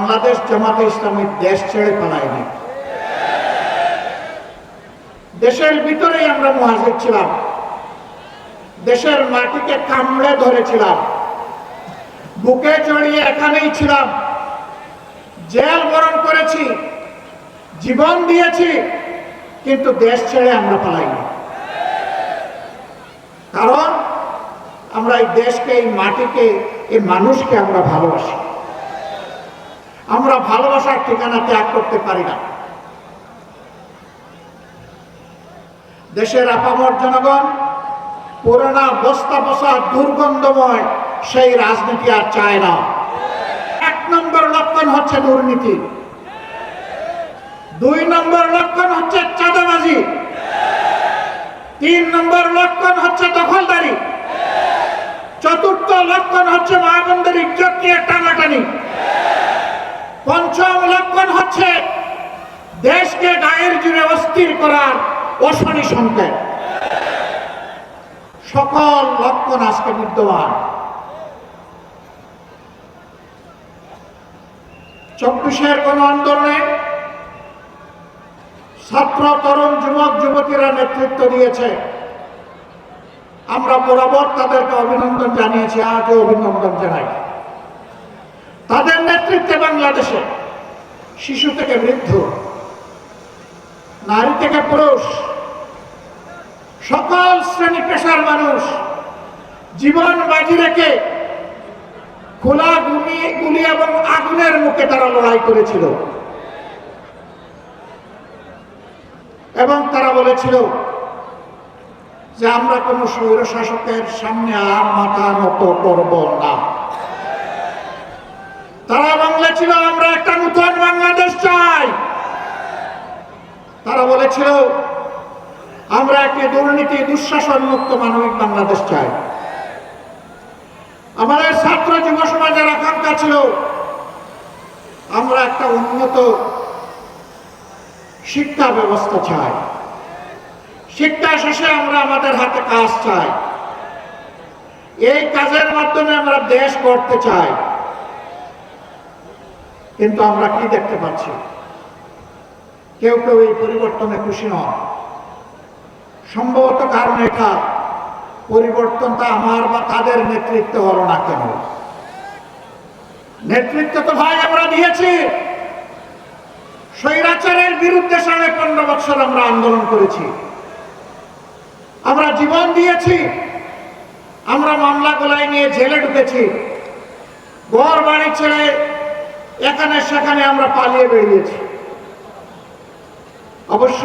বাংলাদেশ জামাতে ইসলামী দেশ ছেড়ে পালায়নি। দেশের ভিতরেই আমরা মুহাজির ছিলাম, দেশের মাটিকে কামড়ে ধরেছিলাম, বুকে জড়িয়ে এখানেই ছিলাম, জেল বরণ করেছি, জীবন দিয়েছি, কিন্তু দেশ ছেড়ে আমরা পালাইনি। কারণ আমরা এই দেশকে, এই মাটিকে, এই মানুষকে আমরা ভালোবাসি। আমরা ভালোবাসার ঠিকানা ত্যাগ করতে পারি না। দেশের আপামর জনগণ পুরোনা বস্তা বসা দুর্গন্ধময় সেই রাজনীতি আর চায় না। ১ নম্বর লক্ষণ হচ্ছে দুর্নীতি, ২ নম্বর লক্ষণ হচ্ছে চাঁদাবাজি, ৩ নম্বর লক্ষণ হচ্ছে দখলদারি, ৪র্থ লক্ষণ হচ্ছে মা বোনদের ইজ্জত নিয়ে টানাটানি, ৫ম লক্ষণ হচ্ছে দেশকে গায়ের জুড়ে অস্থির করার অশনি সংকেত। সকল লক্ষণ আজকে বিদ্যমান। ২৪-এর গণ আন্দোলনে ছাত্র, তরুণ, যুবক যুবতীরা নেতৃত্ব দিয়েছে। আমরা বরাবর তাদেরকে অভিনন্দন জানিয়েছি, আজও অভিনন্দন জানাই। তাদের নেতৃত্বে বাংলাদেশে শিশু থেকে বৃদ্ধ, নারী থেকে পুরুষ, সকল শ্রেণী পেশার মানুষ জীবন বাজি রেখে খোলা গুলি এবং আগুনের মুখে তারা লড়াই করেছিল এবং তারা বলেছিল যে আমরা কোনো স্বৈর শাসকের সামনে আর মাথা নত করব না। তারা বলেছিল আমরা একটা নতুন বাংলাদেশ চাই। তারা বলেছিল আমরা একটি দুর্নীতি দুঃশাসন মুক্ত মানবিক বাংলাদেশ চাই। আমাদের ছাত্র যুব সমাজের আকাঙ্ক্ষা ছিল আমরা একটা উন্নত শিক্ষা ব্যবস্থা চাই। শিক্ষা শেষে আমরা আমাদের হাতে কাজ চাই। এই কাজের মাধ্যমে আমরা দেশ গড়তে চাই। কিন্তু আমরা কি দেখতে পাচ্ছি? কেউ কেউ এই পরিবর্তনে খুশি নয়। সম্ভবত কারণ এটা পরিবর্তনটা আমার বা তাদের নেতৃত্বে হলো না কেন? নেতৃত্ব তো ভাই আমরা দিয়েছি। স্বৈরাচারের বিরুদ্ধে 15.5 বছর আমরা আন্দোলন করেছি, আমরা জীবন দিয়েছি, আমরা মামলা গলায় নিয়ে জেলে ঢুকেছি, ঘর বাড়ি ছেড়ে এখানে সেখানে আমরা পালিয়ে বেরিয়েছি। অবশ্য